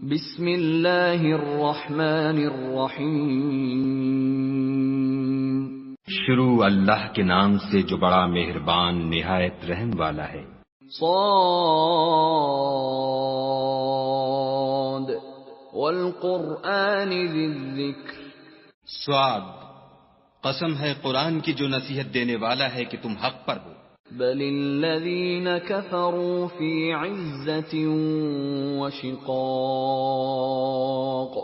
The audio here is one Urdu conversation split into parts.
بسم اللہ الرحمن الرحیم۔ شروع اللہ کے نام سے جو بڑا مہربان نہایت رحم والا ہے۔ صاد والقرآن ذی الذکر۔ صاد، قسم ہے قرآن کی جو نصیحت دینے والا ہے کہ تم حق پر ہو۔ بل الذین کفروا فی عزت وشقاق۔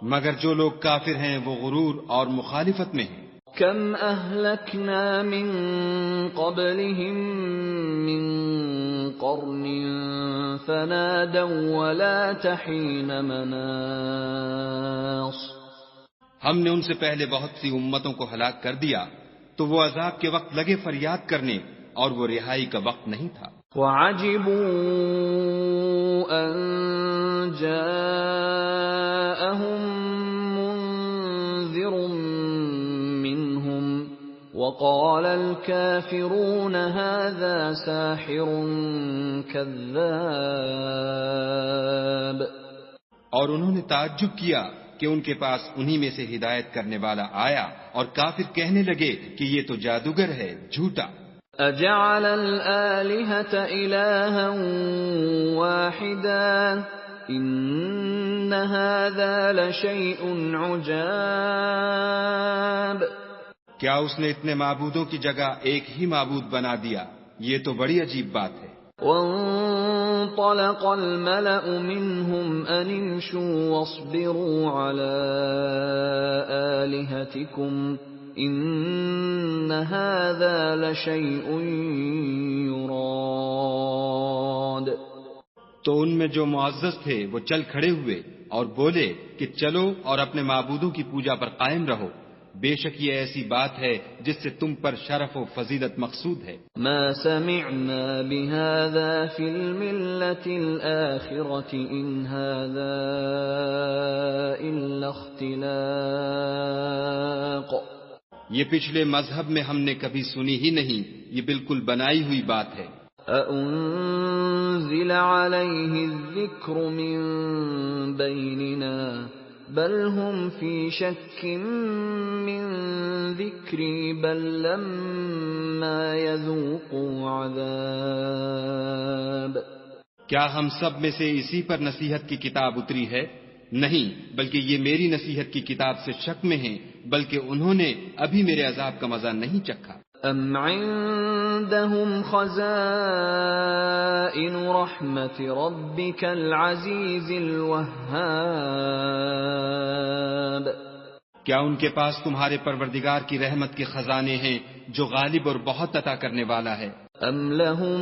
مگر جو لوگ کافر ہیں وہ غرور اور مخالفت میں ہیں۔ کم اہلکنا من قبلہم من قرن فنادوا ولا تحین مناص۔ ہم نے ان سے پہلے بہت سی امتوں کو ہلاک کر دیا تو وہ عذاب کے وقت لگے فریاد کرنے اور وہ رہائی کا وقت نہیں تھا۔ وعجبوا ان جاءهم منذر منهم وقال الكافرون هذا ساحر كذاب۔ اور انہوں نے تعجب کیا کہ ان کے پاس انہی میں سے ہدایت کرنے والا آیا اور کافر کہنے لگے کہ یہ تو جادوگر ہے، جھوٹا۔ اجعل الآلہۃ الہا واحدا ان ھذا لشیء عجاب۔ کیا اس نے اتنے معبودوں کی جگہ ایک ہی معبود بنا دیا؟ یہ تو بڑی عجیب بات ہے۔ وانطلق الملأ منهم ان امشوا واصبروا على آلهتكم ان هذا لشيء يراد۔ تو ان میں جو معزز تھے وہ چل کھڑے ہوئے اور بولے کہ چلو اور اپنے معبودوں کی پوجا پر قائم رہو، بے شک یہ ایسی بات ہے جس سے تم پر شرف و فضیلت مقصود ہے۔ ما سمعنا بهذا في الملة الآخرة ان هذا الا اختلاق۔ یہ پچھلے مذہب میں ہم نے کبھی سنی ہی نہیں، یہ بالکل بنائی ہوئی بات ہے۔ أأنزل عليه الذكر من بيننا بل هم في شك من ذكري بل لما يذوقوا عذاب۔ کیا ہم سب میں سے اسی پر نصیحت کی کتاب اتری ہے؟ نہیں، بلکہ یہ میری نصیحت کی کتاب سے شک میں ہیں، بلکہ انہوں نے ابھی میرے عذاب کا مزہ نہیں چکھا۔ ام عندهم خزائن رحمت ربك العزیز الوهاب۔ کیا ان کے پاس تمہارے پروردگار کی رحمت کے خزانے ہیں جو غالب اور بہت عطا کرنے والا ہے؟ ام لهم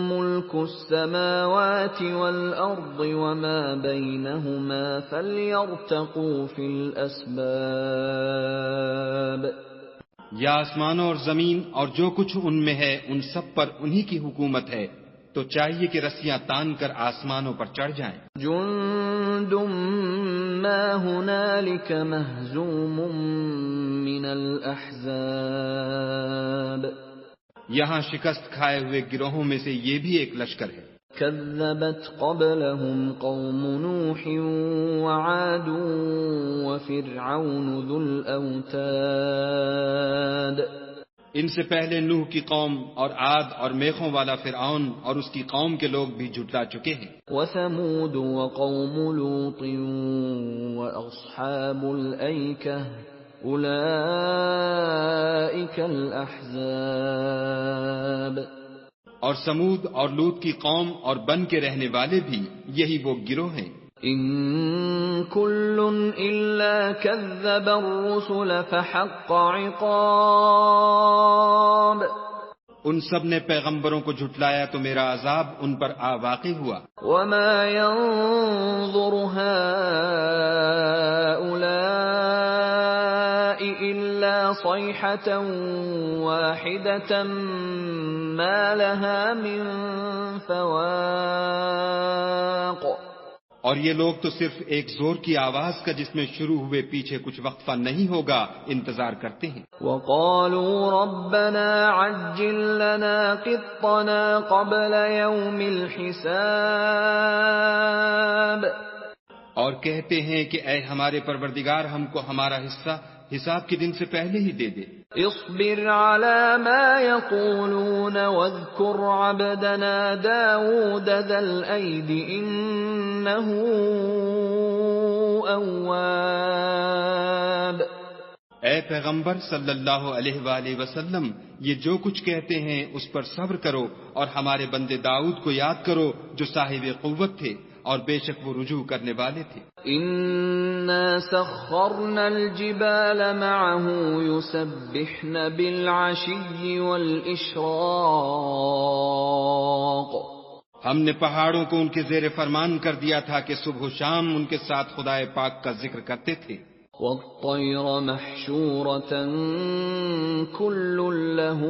ملک السماوات والارض وما بینهما فلیرتقوا فی الاسباب۔ یا آسمانوں اور زمین اور جو کچھ ان میں ہے ان سب پر انہی کی حکومت ہے، تو چاہیے کہ رسیاں تان کر آسمانوں پر چڑھ جائیں۔ جند ما هنالك مهزوم من الاحزاب۔ یہاں شکست کھائے ہوئے گروہوں میں سے یہ بھی ایک لشکر ہے۔ كذبت قبلهم قوم نوح وعاد وفرعون ذو الأوتاد۔ ان سے پہلے نوح کی قوم اور عاد اور میخوں والا فرعون اور اس کی قوم کے لوگ بھی جھٹلا چکے ہیں۔ وثمود وقوم لوط وأصحاب الأيكة أولئك الأحزاب۔ اور سمود اور لوط کی قوم اور بن کے رہنے والے بھی یہی وہ گروہ ہیں۔ ان كل الا كذب الرسل فحق عقاب۔ ان سب نے پیغمبروں کو جھٹلایا تو میرا عذاب ان پر واقع ہوا۔ وما ينظر هؤلاء الا صيحة واحدة ما لها من فواق۔ اور یہ لوگ تو صرف ایک زور کی آواز کا جس میں شروع ہوئے پیچھے کچھ وقفہ نہیں ہوگا انتظار کرتے ہیں۔ وقالوا ربنا عجل لنا قطنا قبل يوم الحساب۔ اور کہتے ہیں کہ اے ہمارے پروردگار ہم کو ہمارا حصہ حساب کے دن سے پہلے ہی دے دے. اصبر على ما يقولون واذكر عبدنا داود ذا الأيد إنه أواب. اے پیغمبر صلی اللہ علیہ وآلہ وسلم، یہ جو کچھ کہتے ہیں اس پر صبر کرو اور ہمارے بندے داؤد کو یاد کرو جو صاحب قوت تھے اور بے شک وہ رجوع کرنے والے تھے. إنا سخرنا الجبال معه يسبحن بالعشي والإشراق. ہم نے پہاڑوں کو ان کے زیر فرمان کر دیا تھا کہ صبح و شام ان کے ساتھ خدائے پاک کا ذکر کرتے تھے. والطير محشورة كل له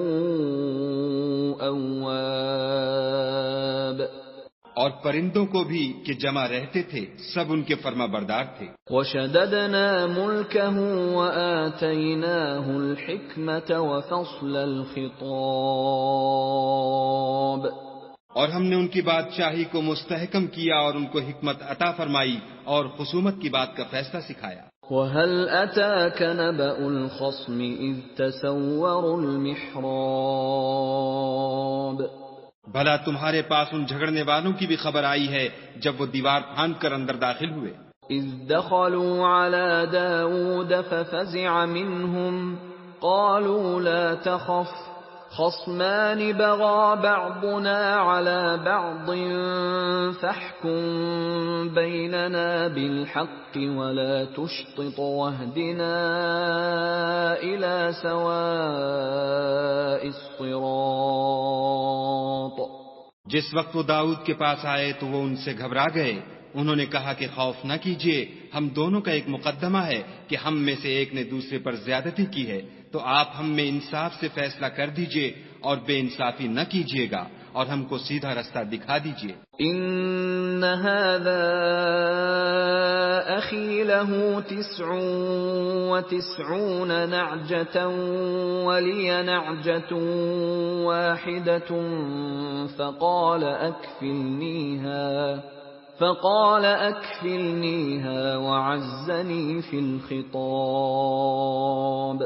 أواب. اور پرندوں کو بھی کہ جمع رہتے تھے سب ان کے فرما بردار تھے. وشددنا ملكه وآتيناه الحكمة وفصل الخطاب. اور ہم نے ان کی بادشاہی کو مستحکم کیا اور ان کو حکمت عطا فرمائی اور خصومت کی بات کا فیصلہ سکھایا. وَهَلْ أَتَاكَ نَبَأُ الْخَصْمِ إِذْ تَسَوَّرُوا الْمِحْرَابَ. بھلا تمہارے پاس ان جھگڑنے والوں کی بھی خبر آئی ہے جب وہ دیوار پھاند کر اندر داخل ہوئے. إِذْ دَخَلُوا عَلَى دَاوُودَ فَفَزِعَ مِنْهُمْ قَالُوا لَا تَخَفْ خَصْمَانِ بَغَى بَعْضُنَا عَلَى بَعْضٍ فَاحْكُم بَيْنَنَا بِالْحَقِّ وَلَا تُشْطِطْ وَاهْدِنَا إِلَى سَوَاءِ الصِّرَاطِ. جس وقت وہ داؤد کے پاس آئے تو وہ ان سے گھبرا گئے. انہوں نے کہا کہ خوف نہ کیجیے، ہم دونوں کا ایک مقدمہ ہے کہ ہم میں سے ایک نے دوسرے پر زیادتی کی ہے، تو آپ ہم میں انصاف سے فیصلہ کر دیجئے اور بے انصافی نہ کیجیے گا اور ہم کو سیدھا رستہ دکھا دیجئے. إن هذا أخي له 99 نعجة ولي نعجة واحدة فقال أكفلنيها وعزني في الخطاب.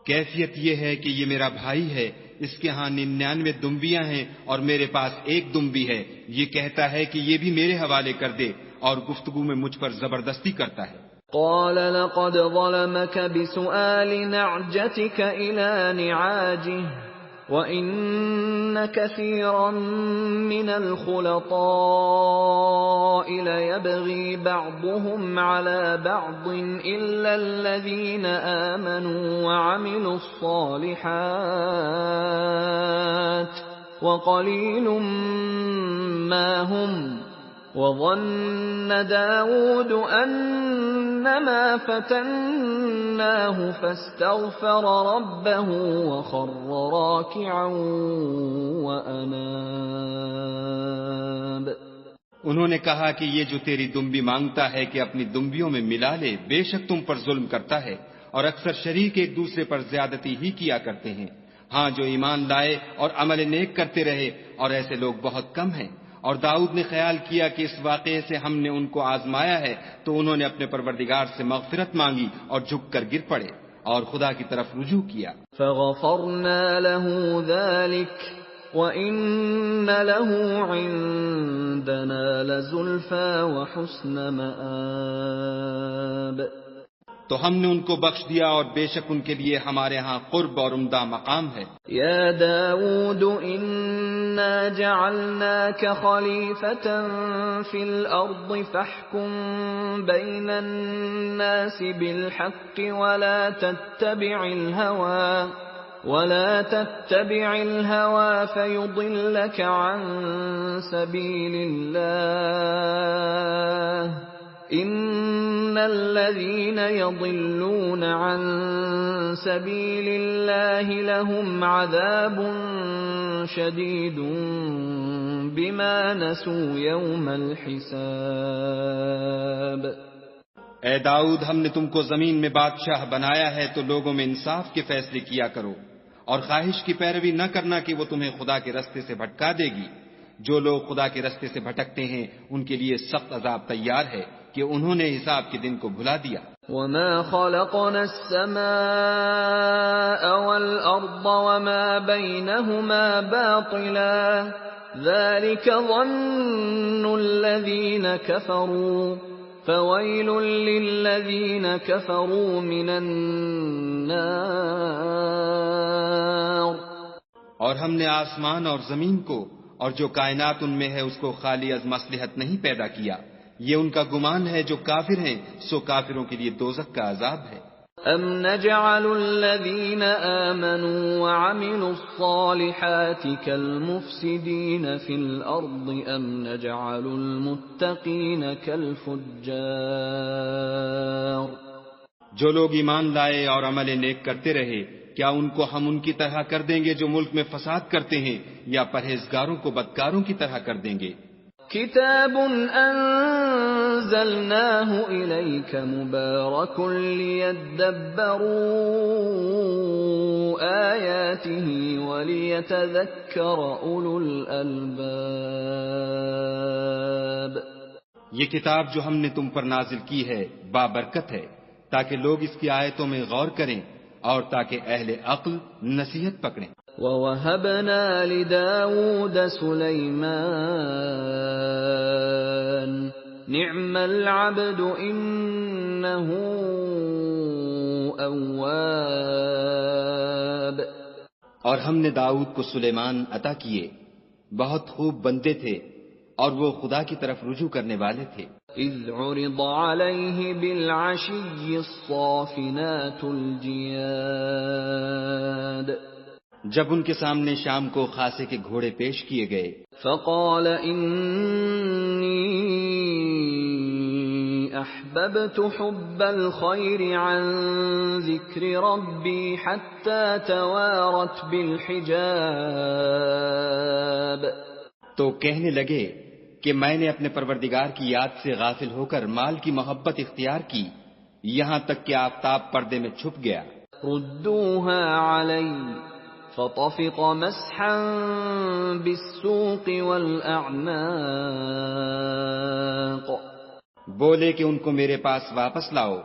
کیفیت یہ ہے کہ یہ میرا بھائی ہے، اس کے ہاں 99 دمبیاں ہیں اور میرے پاس ایک دمبی ہے. یہ کہتا ہے کہ یہ بھی میرے حوالے کر دے اور گفتگو میں مجھ پر زبردستی کرتا ہے. قال لقد ظلمك بسؤال نعجتك إلى نعاجه وَإِنَّ كَثِيرًا مِّنَ الْخُلَطَاءِ لَيَبْغِي بَعْضُهُمْ عَلَى بَعْضٍ إِلَّا الَّذِينَ آمَنُوا وَعَمِلُوا الصَّالِحَاتِ وَقَلِيلٌ مَّا هُمْ. وَظَنَّ دَاوُودُ أَنَّمَا فَتَنَّاهُ فَاسْتَغْفَرَ رَبَّهُ وَخَرَّ رَاكِعًا وَأَنَابَ. انہوں نے کہا کہ یہ جو تیری دمبی مانگتا ہے کہ اپنی دمبیوں میں ملا لے، بے شک تم پر ظلم کرتا ہے اور اکثر شریک ایک دوسرے پر زیادتی ہی کیا کرتے ہیں. ہاں جو ایمان لائے اور عمل نیک کرتے رہے، اور ایسے لوگ بہت کم ہیں. اور داؤد نے خیال کیا کہ اس واقعے سے ہم نے ان کو آزمایا ہے، تو انہوں نے اپنے پروردگار سے مغفرت مانگی اور جھک کر گر پڑے اور خدا کی طرف رجوع کیا. فغفرنا له ذلك وَإِنَّ لَهُ عِندَنَا لَزُلْفَىٰ وَحُسْنَ مَآبٍ. تو ہم نے ان کو بخش دیا اور بے شک ان کے لیے ہمارے ہاں قرب اور عمدہ مقام ہے. یا داود انا جعلناک خلیفة فی الارض فاحکم بین الناس بالحق ولا تتبع الهوى فيضلك عن سبيل الله ان الذين يضلون عن سبيل الله لهم عذاب شديد بما نسوا يوم الحساب. اے داؤد، ہم نے تم کو زمین میں بادشاہ بنایا ہے تو لوگوں میں انصاف کے فیصلے کیا کرو اور خواہش کی پیروی نہ کرنا کہ وہ تمہیں خدا کے رستے سے بھٹکا دے گی. جو لوگ خدا کے رستے سے بھٹکتے ہیں ان کے لیے سخت عذاب تیار ہے، کہ انہوں نے حساب کے دن کو بھلا دیا۔ وَمَا خَلَقْنَا السَّمَاءَ وَالْأَرْضَ وَمَا بَيْنَهُمَا بَاطِلًا ذَلِكَ ظَنُّ الَّذِينَ كَفَرُوا فَوَيْلٌ لِّلَّذِينَ كَفَرُوا مِنَ النَّارِ۔ اور ہم نے آسمان اور زمین کو اور جو کائنات ان میں ہے اس کو خالی از مصلحت نہیں پیدا کیا، یہ ان کا گمان ہے جو کافر ہیں، سو کافروں کے لیے دوزخ کا عذاب ہے۔ أَمْ نَجْعَلُ الَّذِينَ آمَنُوا وَعَمِلُوا الصَّالِحَاتِ كَالْمُفْسِدِينَ فِي الْأَرْضِ أَمْ نَجْعَلُ الْمُتَّقِينَ كَالْفُجَّارِ۔ جو لوگ ایمان لائے اور عمل نیک کرتے رہے، کیا ان کو ہم ان کی طرح کر دیں گے جو ملک میں فساد کرتے ہیں، یا پرہیزگاروں کو بدکاروں کی طرح کر دیں گے؟ كتاب أنزلناه إليك مبارك ليدبروا آياته وليتذكر أولو الألباب۔ یہ کتاب جو ہم نے تم پر نازل کی ہے بابرکت ہے، تاکہ لوگ اس کی آیتوں میں غور کریں اور تاکہ اہل عقل نصیحت پکڑیں۔ وَوَهَبْنَا لِدَاوُودَ سُلَيْمَانَ نِعْمَ الْعَبْدُ إِنَّهُ أَوَّابٌ۔ اور ہم نے داؤد کو سلیمان عطا کیے، بہت خوب بندے تھے اور وہ خدا کی طرف رجوع کرنے والے تھے۔ إِذْ عُرِضَ عَلَيْهِ بِالْعَشِيِّ الصَّافِنَاتُ الْجِيَادُ۔ جب ان کے سامنے شام کو خاصے کے گھوڑے پیش کیے گئے، فقال إني أحببت حب الخير عن ذكر ربي حتى توارت بالحجاب۔ تو کہنے لگے کہ میں نے اپنے پروردگار کی یاد سے غافل ہو کر مال کی محبت اختیار کی، یہاں تک کہ آفتاب پردے میں چھپ گیا۔ ردوها علي فطفق مسحا بالسوق والأعناق۔ بولے کہ ان کو میرے پاس واپس لاؤ،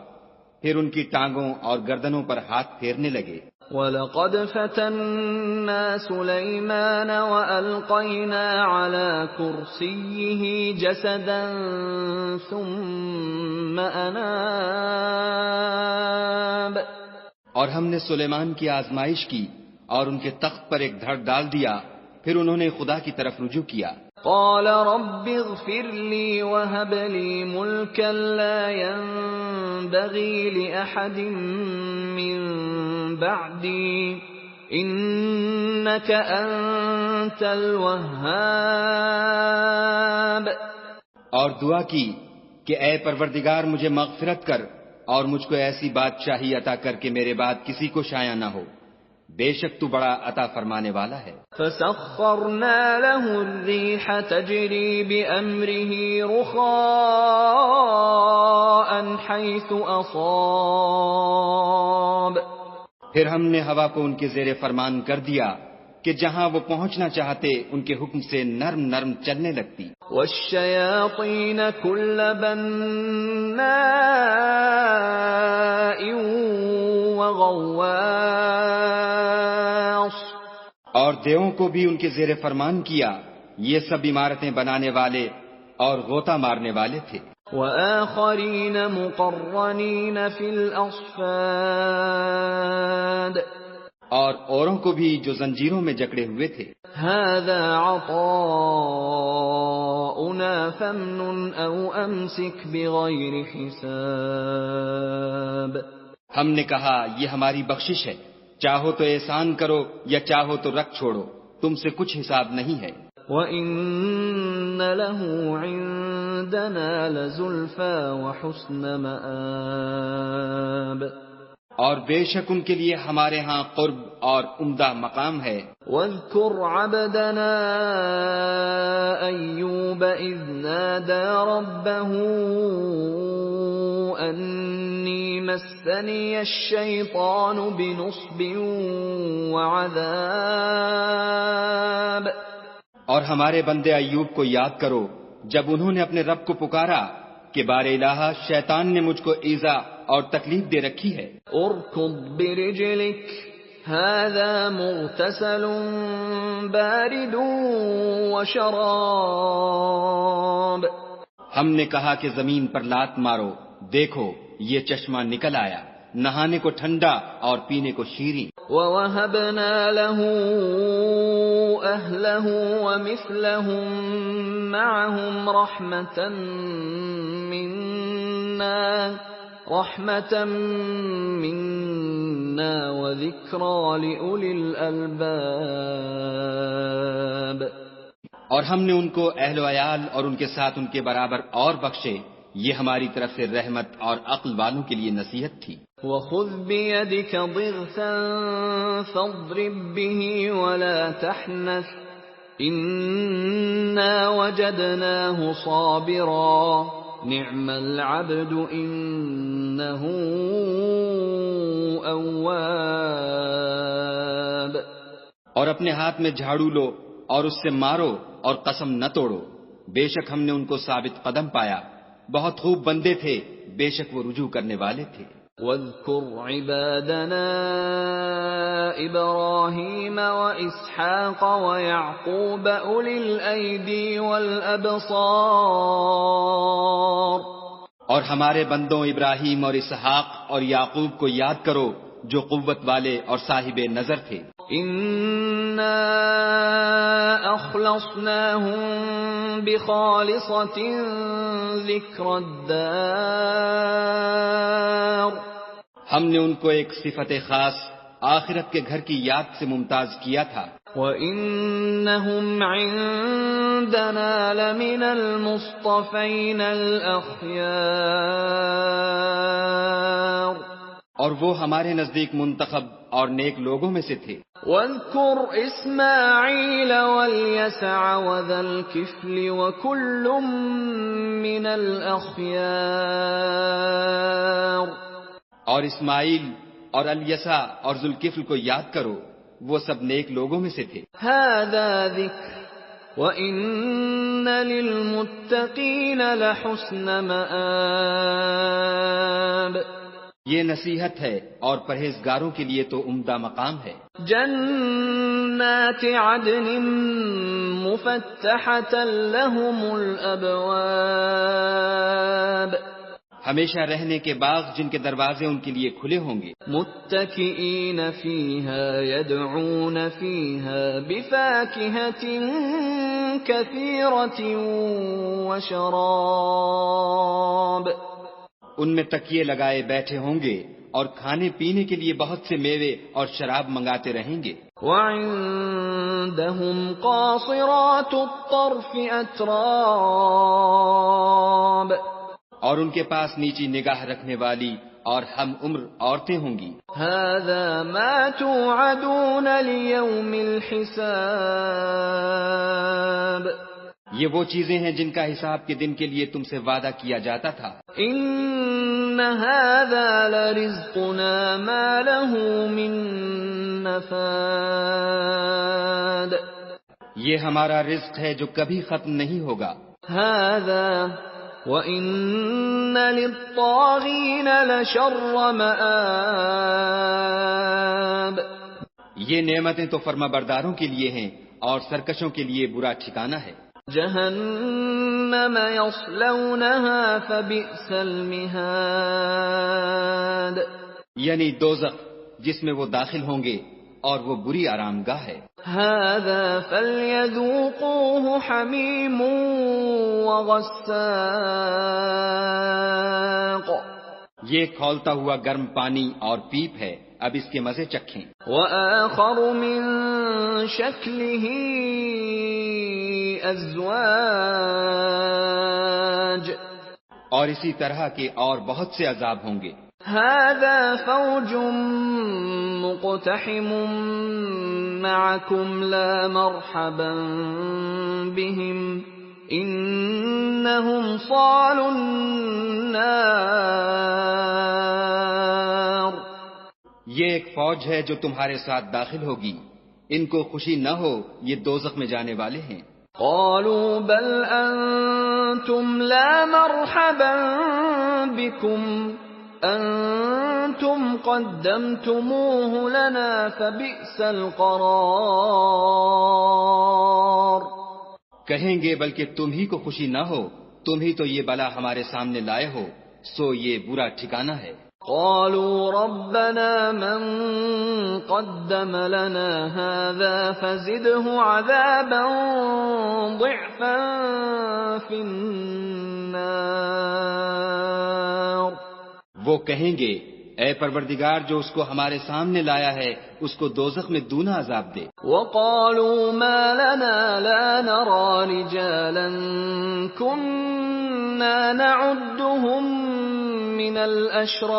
پھر ان کی ٹانگوں اور گردنوں پر ہاتھ پھیرنے لگے۔ وَلَقَدْ فَتَنَّا سُلَيْمَانَ وَأَلْقَيْنَا عَلَى كُرْسِيِّهِ جَسَدًا ثُمَّ أَنَابَ۔ اور ہم نے سلیمان کی آزمائش کی اور ان کے تخت پر ایک دھڑ ڈال دیا، پھر انہوں نے خدا کی طرف رجوع کیا۔ قال رب اغفر لي وهب لي ملكا لا ينبغي لأحد من بعدي إنك أنت الوهاب۔ اور دعا کی کہ اے پروردگار مجھے مغفرت کر اور مجھ کو ایسی بادشاہی عطا کر کے میرے بعد کسی کو شایع نہ ہو، بے شک تو بڑا عطا فرمانے والا ہے۔ فسخرنا له الريح تجري بأمره رخاء حيث أصاب۔ پھر ہم نے ہوا کو ان کے زیر فرمان کر دیا کہ جہاں وہ پہنچنا چاہتے ان کے حکم سے نرم نرم چلنے لگتی۔ والشياطين كل بناء وغواص۔ اور دیووں کو بھی ان کے زیر فرمان کیا، یہ سب عمارتیں بنانے والے اور غوطہ مارنے والے تھے۔ وآخرين مقرنين في الأصفاد۔ اور اوروں کو بھی جو زنجیروں میں جکڑے ہوئے تھے۔ هذا عطاؤنا فامنن أو أمسك بغير حساب۔ ہم نے کہا یہ ہماری بخشش ہے، چاہو تو احسان کرو یا چاہو تو رکھ چھوڑو، تم سے کچھ حساب نہیں ہے۔ وَإِنَّ لَهُ عِندَنَا لَزُلْفَىٰ وَحُسْنَ مَآبٍ۔ اور بے شک ان کے لیے ہمارے ہاں قرب اور عمدہ مقام ہے۔ وَاذْكُرْ عَبْدَنَا أَيُّوبَ إِذْ نَادَىٰ رَبَّهُ أَنِّي مَسَّنِيَ الشَّيْطَانُ بِنُصْبٍ وَعَذَابٍ۔ اور ہمارے بندے ایوب کو یاد کرو جب انہوں نے اپنے رب کو پکارا کہ بار الہ شیطان نے مجھ کو ایذا اور تکلیف دے رکھی ہے. اركض برجلك هذا مغتسل بارد وشراب. ہم نے کہا کہ زمین پر لات مارو، دیکھو یہ چشمہ نکل آیا، نہانے کو ٹھنڈا اور پینے کو شیریں. وَوَهَبْنَا لَهُ أَهْلَهُ وَمِثْلَهُم مَّعَهُمْ رَحْمَةً مِّنَّا وَذِكْرَىٰ لِأُولِي الْأَلْبَابِ. اور ہم نے ان کو اہل و عیال اور ان کے ساتھ ان کے برابر اور بخشے، یہ ہماری طرف سے رحمت اور عقل والوں کے لیے نصیحت تھی. وَخُذْ بِيَدِكَ ضِغْثًا فَاضْرِب بِّهِ وَلَا تَحْنَثْ إِنَّا وَجَدْنَاهُ صَابِرًا نِعْمَ الْعَبْدُ إِنَّهُ أَوَّابٌ. اور اپنے ہاتھ میں جھاڑو لو اور اس سے مارو اور قسم نہ توڑو، بے شک ہم نے ان کو ثابت قدم پایا، بہت خوب بندے تھے، بے شک وہ رجوع کرنے والے تھے. وَاذْكُرْ عِبَادَنَا إِبْرَاهِيمَ وَإِسْحَاقَ وَيَعْقُوبَ أُولِي الْأَيْدِي وَالْأَبْصَارِ. اور ہمارے بندوں ابراہیم اور اسحاق اور یعقوب کو یاد کرو جو قوت والے اور صاحب نظر تھے. إِنَّا أَخْلَصْنَاهُم بِخَالِصَةٍ ذِكْرَى الدَّارِ. ہم نے ان کو ایک صفت خاص آخرت کے گھر کی یاد سے ممتاز کیا تھا. وَإِنَّهُمْ عِندَنَا لَمِنَ الْمُصْطَفَيْنَ الْأَخْيَارِ. اور وہ ہمارے نزدیک منتخب اور نیک لوگوں میں سے تھے. وَاذْكُرْ إِسْمَاعِيلَ وَالْيَسَعَ وَذَا الْكِفْلِ وَكُلٌّ مِّنَ الْأَخْيَارِ. اور اسماعیل اور الیسع اور ذوالکفل کو یاد کرو، وہ سب نیک لوگوں میں سے تھے. هَذَا ذِكْرٌ وَإِنَّ لِلْمُتَّقِينَ لَحُسْنَ مَآبٍ. یہ نصیحت ہے اور پرہیزگاروں کے لیے تو عمدہ مقام ہے. جنات عدن مفتحة لهم الأبواب. ہمیشہ رہنے کے باغ جن کے دروازے ان کے لیے کھلے ہوں گے. متكئين فيها يدعون فيها بفاكهة كثيرة وشراب. ان میں تکیے لگائے بیٹھے ہوں گے اور کھانے پینے کے لیے بہت سے میوے اور شراب منگاتے رہیں گے. وعندهم قاصرات الطرف أتراب. اور ان کے پاس نیچی نگاہ رکھنے والی اور ہم عمر عورتیں ہوں گی. هذا ما توعدون ليوم الحساب. یہ وہ چیزیں ہیں جن کا حساب کے دن کے لیے تم سے وعدہ کیا جاتا تھا. ان هذا لرزقنا ما له من نفاد. یہ ہمارا رزق ہے جو کبھی ختم نہیں ہوگا. هذا وَإِنَّ لِلطَّاغِينَ لَشَرَّ مَآبٍ. یہ نعمتیں تو فرما برداروں کے لیے ہیں اور سرکشوں کے لیے برا ٹھکانہ ہے. جہنم یصلونها فبئس المہاد. یعنی دوزخ جس میں وہ داخل ہوں گے اور وہ بری آرامگاہ ہے. هذا فليذوقوه حميم وغساق. یہ کھولتا ہوا گرم پانی اور پیپ ہے، اب اس کے مزے چکھیں. وآخر من شکلہ ازواج. اور اسی طرح کے اور بہت سے عذاب ہوں گے. هذا فوج مقتحم معكم لا مرحبا بهم انهم صالوا النار. یہ ایک فوج ہے جو تمہارے ساتھ داخل ہوگی، ان کو خوشی نہ ہو، یہ دوزخ میں جانے والے ہیں. قالوا بل أنتم لا مرحبا بكم أنتم قدمتموه لنا فبئس القرار. کہیں گے بلکہ تم ہی کو خوشی نہ ہو، تم ہی تو یہ بلا ہمارے سامنے لائے ہو، سو یہ برا ٹھکانہ ہے. قالوا ربنا من قدم لنا هذا فزده عذابا ضعفا في النار. وہ کہیں گے اے پروردگار جو اس کو ہمارے سامنے لایا ہے اس کو دوزخ میں دونا عذاب دے. وقالوا ما لنا لا نرى رجالا كنا نعدهم من الاشرار.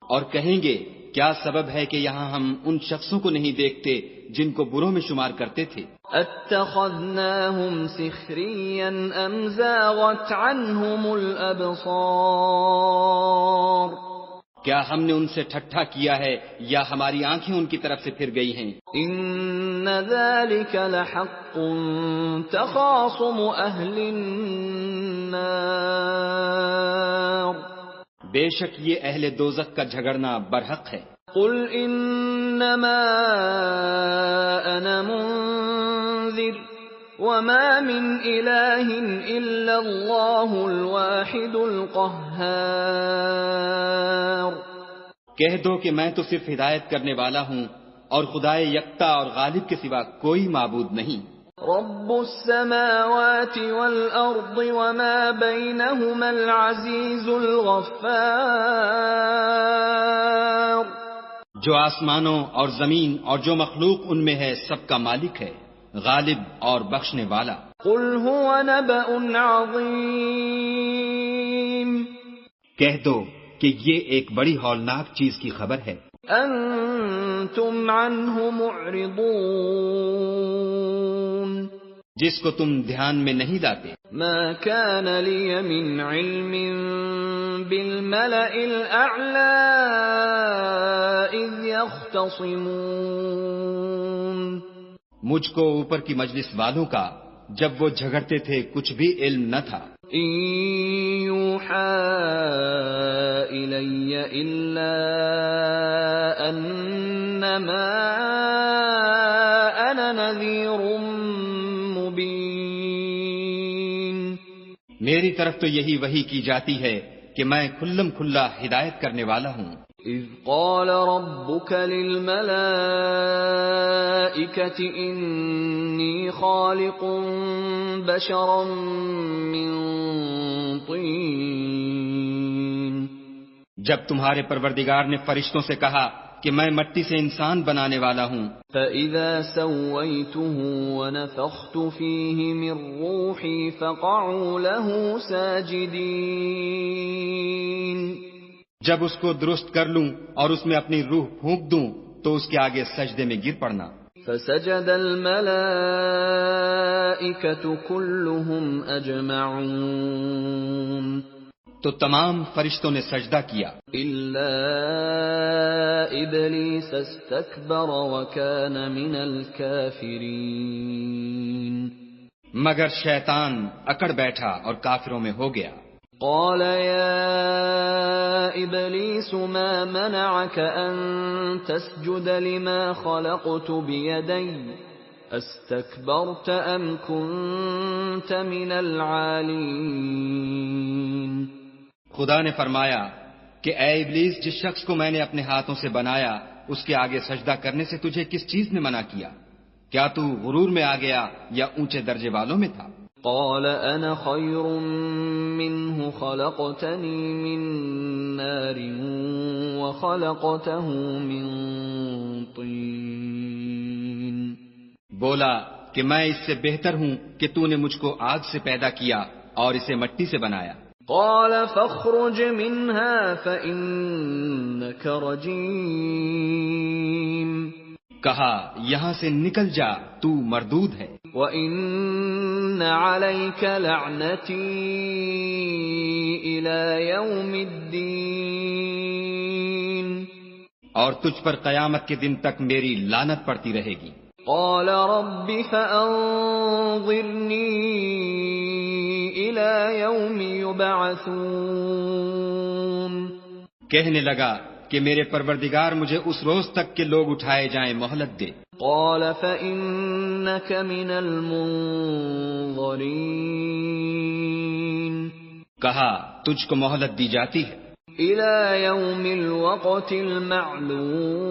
اور کہیں گے کیا سبب ہے کہ یہاں ہم ان شخصوں کو نہیں دیکھتے جن کو بروں میں شمار کرتے تھے. اتخذناهم سخريا ام زاغت عنهم الابصار. کیا ہم نے ان سے ٹھٹھا کیا ہے یا ہماری آنکھیں ان کی طرف سے پھر گئی ہیں. ان ذلك لحق تخاصم اهل النار. بے شک یہ اہل دوزخ کا جھگڑنا برحق ہے. قل انما انا منذر وما من اله الا الله الواحد القهار. کہہ دو کہ میں تو صرف ہدایت کرنے والا ہوں اور خدائے یکتا اور غالب کے سوا کوئی معبود نہیں. رب السماوات والارض وما بينهما العزيز الغفار. جو آسمانوں اور زمین اور جو مخلوق ان میں ہے سب کا مالک ہے، غالب اور بخشنے والا. قل هو نبأ عظیم. کہہ دو کہ یہ ایک بڑی ہولناک چیز کی خبر ہے. انتم عنه معرضون. جس کو تم دھیان میں نہیں لاتے. ما كان لي من علم بالملأ الأعلى إذ يختصمون. مجھ کو اوپر کی مجلس والوں کا جب وہ جھگڑتے تھے کچھ بھی علم نہ تھا. إن يوحى إلي إلا أنما أنا نذير مبين. میری طرف تو یہی وحی کی جاتی ہے کہ میں کھلم کھلا ہدایت کرنے والا ہوں. إذ قال ربك للملائكة إني خالق بشرا من طين. جب تمہارے پروردگار نے فرشتوں سے کہا کہ میں مٹی سے انسان بنانے والا ہوں. فَإِذَا سَوَّيْتُهُ وَنَفَخْتُ فِيهِ مِنْ رُوحِي فَقَعُوا لَهُ سَاجِدِينَ. جب اس کو درست کر لوں اور اس میں اپنی روح پھونک دوں تو اس کے آگے سجدے میں گر پڑنا. فَسَجَدَ الْمَلَائِكَةُ كُلُّهُمْ أَجْمَعُونَ. تو تمام فرشتوں نے سجدہ کیا إِلَّا إِبْلِيسَ اسْتَكْبَرَ وَكَانَ مِنَ الْكَافِرِينَ. مگر شیطان اکڑ بیٹھا اور کافروں میں ہو گیا. قال يا إبليس ما منعك أن تسجد لما خلقت بيدي استكبرت أم كنت من العالين. خدا نے فرمایا کہ اے ابلیس جس شخص کو میں نے اپنے ہاتھوں سے بنایا اس کے آگے سجدہ کرنے سے تجھے کس چیز نے منع کیا؟ کیا تو غرور میں آ گیا یا اونچے درجے والوں میں تھا؟ قال أنا خير منه خلقتني من نار وخلقته من طين. بولا کہ میں اس سے بہتر ہوں کہ تو نے مجھ کو آگ سے پیدا کیا اور اسے مٹی سے بنایا. قال فاخرج منها فإنك رجيم. کہا یہاں سے نکل جا تو مردود ہے. وَإِنَّ عَلَيْكَ لَعْنَتِي إِلَى يَوْمِ الدِّينِ. اور تجھ پر قیامت کے دن تک میری لعنت پڑتی رہے گی. قال رب فأنظرني إلى يوم يبعثون کہنے لگا کہ میرے پروردگار مجھے اس روز تک کہ لوگ اٹھائے جائیں مہلت دے. قال فإنك من المنظرين کہا تجھ کو مہلت دی جاتی ہے إلى يوم الوقت المعلوم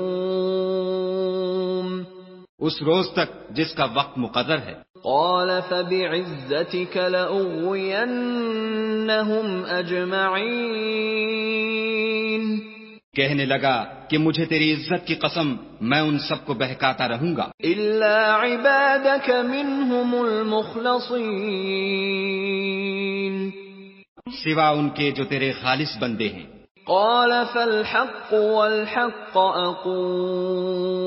اس روز تک جس کا وقت مقرر ہے. قال فبعزتك لأغوينهم أجمعين کہنے لگا کہ مجھے تیری عزت کی قسم میں ان سب کو بہکاتا رہوں گا إلا عبادك منهم المخلصين سوا ان کے جو تیرے خالص بندے ہیں. قال فالحق والحق أقول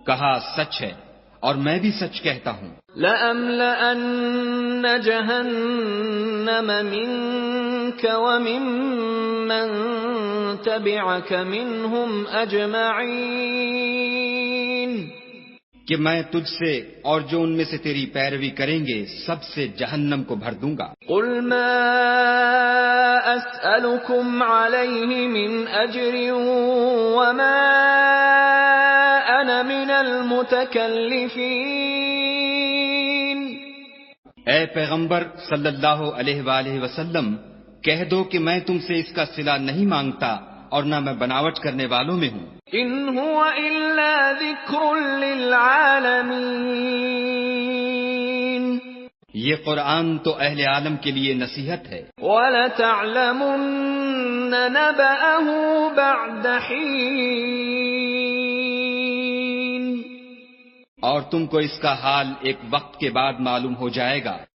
کہا سچ ہے اور میں بھی سچ کہتا ہوں. لأملأن جهنم منك وممن تبعك منهم أجمعين کہ میں تجھ سے اور جو ان میں سے تیری پیروی کریں گے سب سے جہنم کو بھر دوں گا. قل ما أسألكم عليه من أجر وما أنا من المتكلفين. اے پیغمبر صلی اللہ علیہ وآلہ وسلم کہہ دو کہ میں تم سے اس کا صلہ نہیں مانگتا اور نہ میں بناوٹ کرنے والوں میں ہوں. إن هو إلا ذكر للعالمين. یہ قرآن تو اہل عالم کے لیے نصیحت ہے. وَلَتَعْلَمُنَّ نَبَأَهُ بَعْدَ حِينٍ. اور تم کو اس کا حال ایک وقت کے بعد معلوم ہو جائے گا.